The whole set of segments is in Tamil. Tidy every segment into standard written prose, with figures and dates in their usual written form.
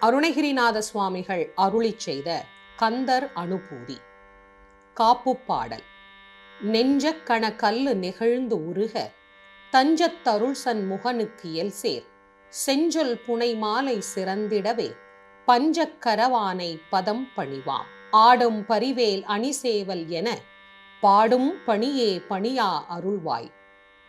அருணகிரிநாத சுவாமிகள் அருளிச் செய்த கந்தர் அனுபூதி. காப்பு பாடல். நெஞ்சக் கண கல்லு நெகிழ்ந்து உருக தஞ்சத் தருள்சன் முகனுக்கு எல்சேர் செஞ்சொல் புனை மாலை சிறந்திடவே பஞ்சக் கரவானை பதம் பணிவாம். ஆடும் பரிவேல் அணிசேவல் என பாடும் பணியே பணியா அருள்வாய்.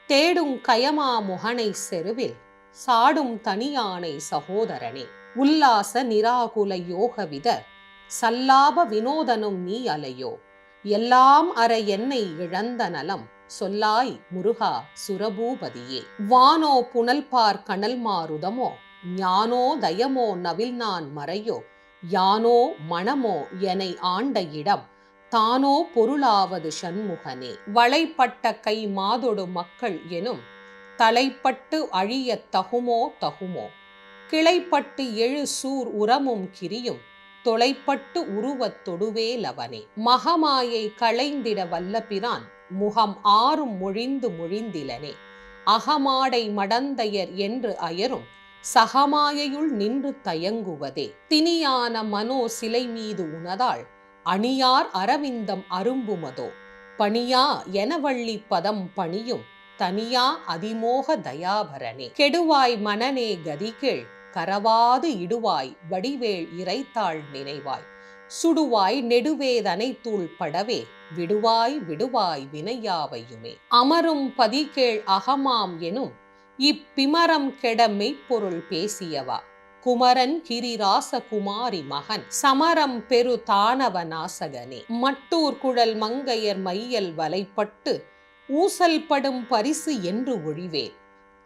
தேடும் கயமா முகனை செருவில் சாடும் தனியானை சகோதரனே. உல்லாச நிராகுல யோகவித சல்லாப வினோதனும் நீ அலையோ. எல்லாம் அற என்னை இழந்த நலம் சொல்லாய் முருகா சுரபூபதியே. வானோ புனல்பார் கனல் மாருதமோ ஞானோ தயமோ நவில் நான் மறையோ. யானோ மனமோ எனை ஆண்ட இடம் தானோ பொருளாவது சண்முகனே. வளைப்பட்ட கை மாதொடு மக்கள் எனும் தலைப்பட்டு அழியத் தகுமோ தகுமோ. கிளைப்பட்டு எழு சூர் உரமும் கிரியும் தொலைப்பட்டு உருவத் தொடுவேலவனே. மகமாயை களைந்திட வல்லபிரான் முகம் ஆறும் மொழிந்து மொழிந்திலனே. அகமாடை மடந்தையர் என்று அயரும் சகமாயையுள் நின்று தயங்குவதே. திணியான மனோ சிலை மீது உனதாள் அணியார் அரவிந்தம் அரும்புமதோ. பணியா எனவள்ளி பதம் பணியும் தனியா அதிமோக தயாபரனே. கெடுவாய் மனநே கதிகேள் கரவாது இடுவாய் வடிவேள் இறைத்தாள் நினைவாய். சுடுவாய் நெடுவேதனை தூள் படவே விடுவாய் விடுவாய் வினையாவையுமே. அமரும் பதிகேள் அகமாம் எனும் இப்பிமரம் கெட மெய்ப்பொருள் பேசியவா. குமரன் கிரிராச குமாரி மகன் சமரம் பெரு தானவ நாசகனே. மட்டூர் குழல் மங்கையர் மையல் வலைப்பட்டு ஊசல் படும் பரிசு என்று ஒழிவேன்.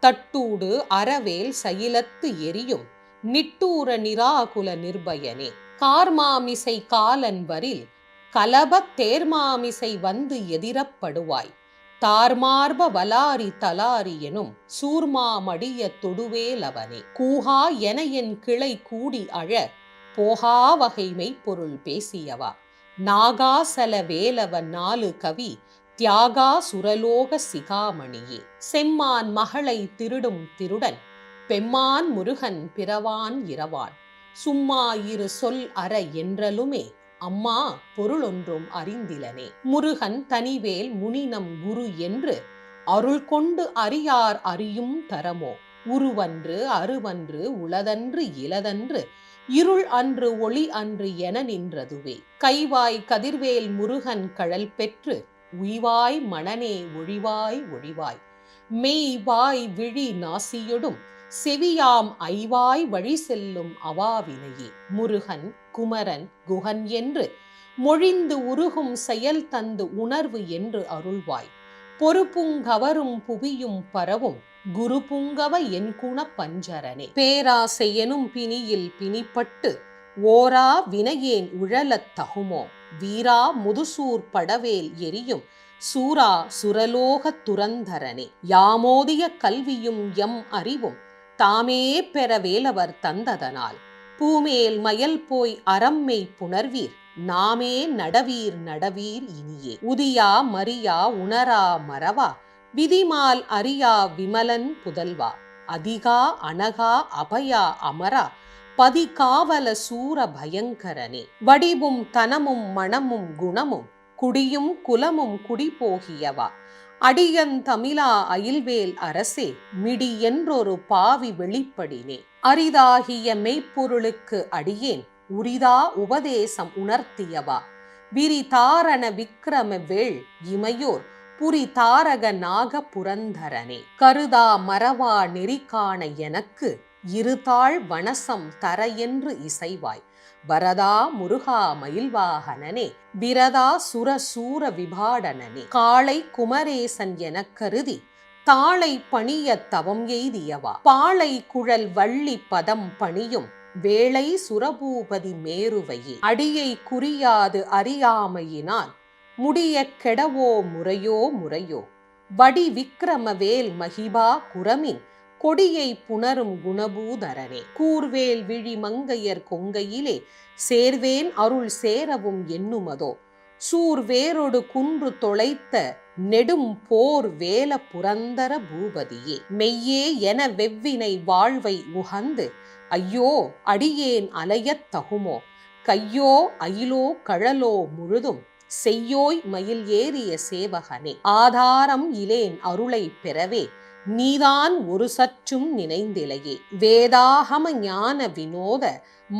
தட்டூடு அறவேல் சயிலத்து எரியும் நிட்டூர நிராகுல நிர்பயனே. கார்மாமிசை காலன் வரில் கலபத் தேர்மாமிசை வந்து எதிரப்படுவாய். தார்மார்ப வலாரி தலாரி எனும் சூர்மா மடிய தொடுவேலவனே. கூஹா என என் கிளை கூடி அழ போகா வகை மெய்ப்பொருள் பேசியவா. நாகாசல வேலவன் நாலு கவி தியாகா சுரலோக சிகாமணியே. செம்மான் மகளை திருடும் திருடன் பெம்மான் முருகன் பிறவான் இரவான். சும்மா இரு சொல் அற என்றலுமே அம்மா பொருளொன்றும் அறிந்திலனே. முருகன் தனிவேல் முனினம் குரு என்று அருள் கொண்டு அறியார் அறியும் தரமோ. உருவன்று அருவன்று உளதன்று இலதன்று இருள் அன்று ஒளி அன்று என நின்றதுவே. கைவாய் கதிர்வேல் முருகன் கழல் பெற்று உய்வாய் மனநே ஒழிவாய் ஒழிவாய். மெய்வாய் விழி நாசியொடும் செவியாம் ஐவாய் வழி செல்லும் அவாவினையே. முருகன் குமரன் குகன் என்று மொழிந்து உருகும் செயல் தந்து உணர்வு என்று அருள்வாய். பொறுப்புங்கவரும் புவியும் பரவும் குரு புங்கவ என் குண பஞ்சரனே. பேராசை எனும் பிணியில் பிணிப்பட்டு ஓரா வினையேன் உழலத் தகுமோ. வீரா முதுசூர் படவேல் எரியும் சூரா சுரலோக துரந்தரனே. யாமோதிய கல்வியும் எம் அறிவும் தாமே பெற வேலவர் தந்ததனால் பூமேல் மயல் போய் அறம்மை புணர்வீர் நாமே நடவீர் நடவீர் இனியே. உதியா மரியா உணரா மறவா விதிமால் அறியா விமலன் புதல்வா. அதிகா அனகா அபயா அமரா பதிகாவல சூர பயங்கரனே. வடிவும் தனமும் மனமும் குணமும் குடியும் குலமும் குடிபோகியவா. அடியன் தமிழா அயில்வேல் அரசே மிடி என்றொரு பாவி வெளிப்படினே. அரிதாகிய மெய்ப்பொருளுக்கு அடியேன் உரிதா உபதேசம் உணர்த்தியவா. விரிதாரண விக்ரம வேள் இமையோர் புரி தாரக நாக புரந்தரனே. கருதா மரவா நெறிக்காண எனக்கு இருதாள் வனசம் தர என்று இசைவாய். வரதா முருகா மயில்வாகனனே விரதா சுர சூர விபாடனனே. காளை குமரேசன் எனக் கருதி தாளை பணிய தவம் எய்தியவா. பாளை குழல் வள்ளி பதம் பணியும் வேளை சுரபூபதி மேருவையே. அடியை குறியாது அறியாமையினால் முடிய கெடவோ முறையோ முறையோ. வடி விக்ரம வேல் மகிபா குரமின் கொடியை புணரும் குணபூதரனே. கூர்வேல் விழி மங்கையர் கொங்கையிலே சேர்வேன் அருள் சேரவும் எண்ணுமதோ. சூர் வேரொடு குன்று தொலைத்த நெடும் போர் வேல புரந்தர பூபதியே. மெய்யே என வெவ்வினை வாழ்வை உகந்து ஐயோ அடியேன் அலையத் தகுமோ, கையோ அயிலோ கழலோ முழுதும் செய்யோய் மயில் ஏறிய சேவகனே. ஆதாரம் இலேன் அருளை பெறவே நீதான் ஒரு சற்றும் நினைந்திலையே. வேதாகம ஞான வினோத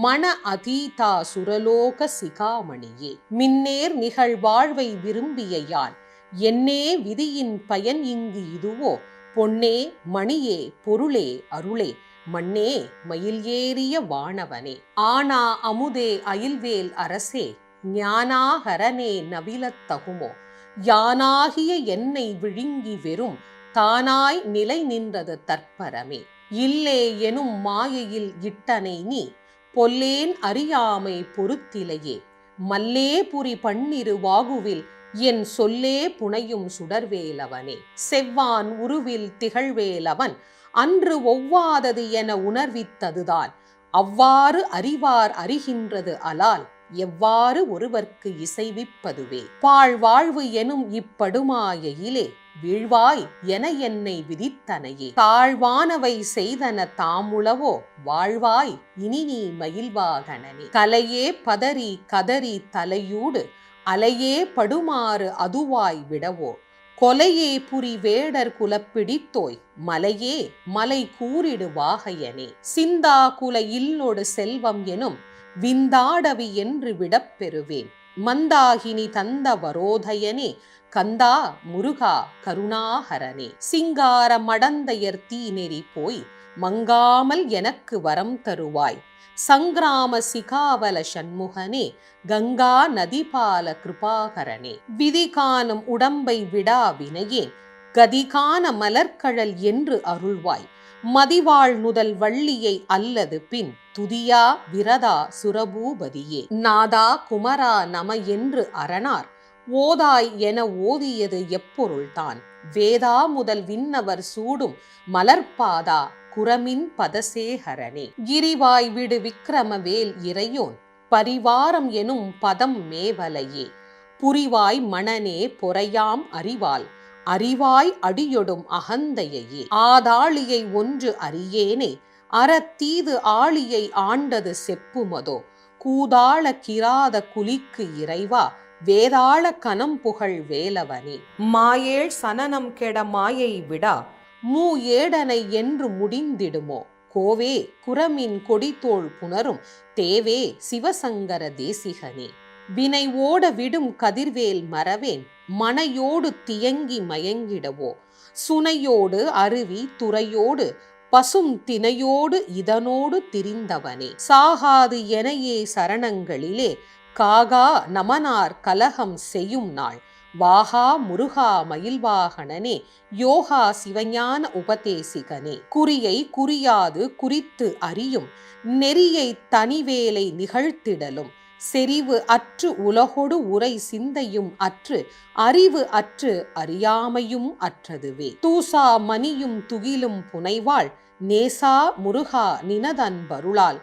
மன அதீதா சுரலோக சிகாமணியே. மின்னேர் நிகழ் வாழ்வை விரும்பிய யான் என்னே விதியின் பயன் இங்கு இதுவோ, பொன்னே மணியே பொருளே அருளே மண்ணே மயில் ஏறிய வானவனே. ஆனா அமுதே அயில்வேல் அரசே ஞானாகரனே நவிலத் தகுமோ, யானாகிய என்னை விழுங்கி வெறும் தானாய் நிலை நின்றது தற்பரமே. இல்லே எனும் மாயையில் இட்டனை நீ பொல்லேன் அறியாமை பொறுத்திலையே, மல்லே புரி பன்னிரு வாகுவில் என் சொல்லே புனையும் சுடர்வேலவனே. செவ்வான் உருவில் திகழ்வேலவன் அன்று ஒவ்வாதது என உணர்வித்ததுதான், அவ்வாறு அறிவார் அறிகின்றது அலால் எவ்வாறு ஒருவர்க்கு இசைவிப்பதுவே. பாழ்வாழ்வு எனும் இப்படுமாயையிலே வீழ்வாய் என என்னை விதித்தனையே. தாழ்வானவை செய்தன தாமுளவோ வாழ்வாய் இனி நீ மயில்வாகனனே. கலையே பதறி கதறி தலையூடு அலையே படுமாறு அதுவாய் விடவோ, கொலையே புரி வேடர் குலப்பிடித்தோய் மலையே மலை கூறிடு வாகையனே. சிந்தா குல இல்லொடு செல்வம் எனும் விந்தாடவி என்று விடப்பெறுவேன், மந்தாகினி தந்த வரோதயனே கந்தா முருகா கருணாகரனே. சிங்கார மடந்தையர் தீநெறி போய் மங்காமல் எனக்கு வரம் தருவாய், சங்கிராம சிகாவல சண்முகனே கங்கா நதிபால கிருபாகரனே. விதி காணும் உடம்பை விடா வினையேன் கதிகான மலர்கழல் என்று அருள்வாய், மதிவாழ் நுதல் வள்ளியை அல்லது பின் துதியா விரதா சுரபூபதியே. நாதா குமரா நம என்று அரணார் ஓதாய் என ஓதியது எப்பொருள்தான், வேதா முதல் விண்ணவர் சூடும் மலர்பாதா குரமின் பதசேகரனே. கிரிவாய் விடு விக்கிரம வேல் இறையோன் பரிவாரம் எனும் பதம் மேவலையே, புரிவாய் மணனே பொறையாம் அறிவால் அறிவாய் அடியொடும் அகந்தையே. ஆதாளியை ஒன்று அறியேனே அறத்தீது ஆளியை ஆண்டது செப்புமதோ, கூதாள கிராத குலிக்கு இறைவா வேதாள கனம் புகழ் வேலவனே. மாயேழ் சனனம் கெட மாயை விடா மூ ஏடனை என்று முடிந்திடுமோ, கோவே குரமின் கொடித்தோள் புணரும் தேவே சிவசங்கர தேசிகனே. வினை ஓட விடும் கதிர்வேல் மறவேன் மனையோடு தியங்கி மயங்கிடவோ, சுனையோடு அருவி துறையோடு பசும் தினையோடு இதனோடு திரிந்தவனே. சாகாது எனையே சரணங்களிலே காகா நமனார் கலகம் செய்யும் நாள், வாகா முருகா மயில்வாகனனே யோகா சிவஞான உபதேசிகனே. குறியை குறியாது குறித்து அறியும் நெறியை தனிவேலை நிகழ்த்திடலும், செறிவு அற்று உலகொடு உரை சிந்தையும் அற்று அறிவு அற்று அறியாமையும் அற்றதுவே. தூசா மணியும் துகிலும் புனைவாள் நேசா முருகா நினதன்பருளால்,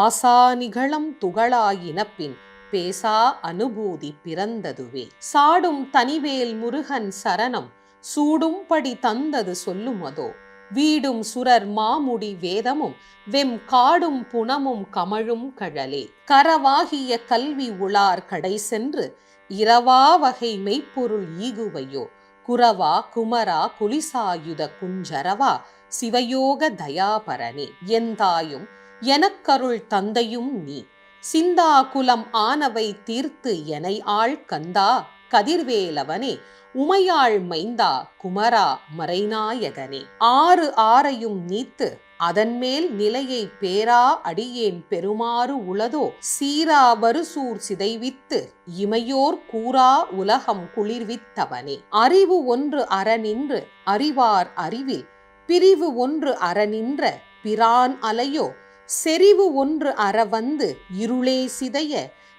ஆசா நிகழம் துகளாயினப்பின் பேசா அனுபூதி பிறந்ததுவே. சாடும் தனிவேல் முருகன் சரணம் சூடும்படி தந்தது சொல்லுமதோ, வீடும் சுரர் மாமுடி வேதமும் வெம் காடும் புனமும் கமழும் கழலே. கரவாகிய கல்வி உளார் கடை சென்று இரவா வகை மெய்ப்பொருள் ஈகுவையோ, குரவா குமரா குலிசாயுத குஞ்சரவா சிவயோக தயாபரனே. எந்தாயும் எனக்கருள் தந்தையும் நீ, சிந்தா குலம் ஆனவை தீர்த்து எனை ஆள் கந்தா கதிர்வேலவனே உமையாள் மைந்தா குமரா மறைநாயகனே. ஆறு ஆரையும் நீத்து அதன்மேல் நிலையை பேரா அடியேன் பெருமாறு உளதோ, சீரா வருசூர் சிதைவித்து இமையோர் கூறா உலகம் குளிர்வித்தவனே. அறிவு ஒன்று அறநின்று அறிவார் அறிவில் பிரிவு ஒன்று அறநின்ற பிரான் அலையோ, செறிவு ஒன்று அறவந்து இருளே சிதைய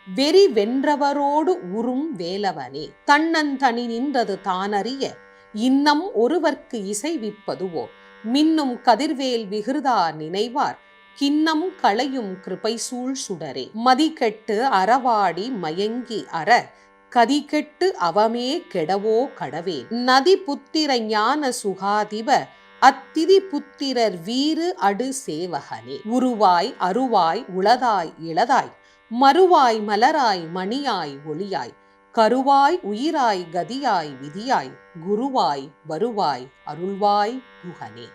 வெறி வென்றவரோடு உறும் வேலவனே. தன்னந்தனி நின்றது தானறிய இன்னம் ஒருவர்க்கு இசைவிப்பதுவோ, மின்னும் கதிர்வேல் விகிருதா நினைவார் கிண்ணம் களையும் கிருபை சூழ் சுடரே. மதிக்கெட்டு அறவாடி மயங்கி அற கதிகெட்டு அவமே கெடவோ கடவேன். நதி புத்திர ஞான சுகாதிப அத்திதி புத்திரர் வீறு அடு சேவகனே. உருவாய் அருவாய் உளதாய் இளதாய் மறுவாய் மலராய் மணியாய் ஒளியாய் கருவாய் உயிராய் கதியாய் விதியாய் குருவாய் வருவாய் அருள்வாய் குகனே.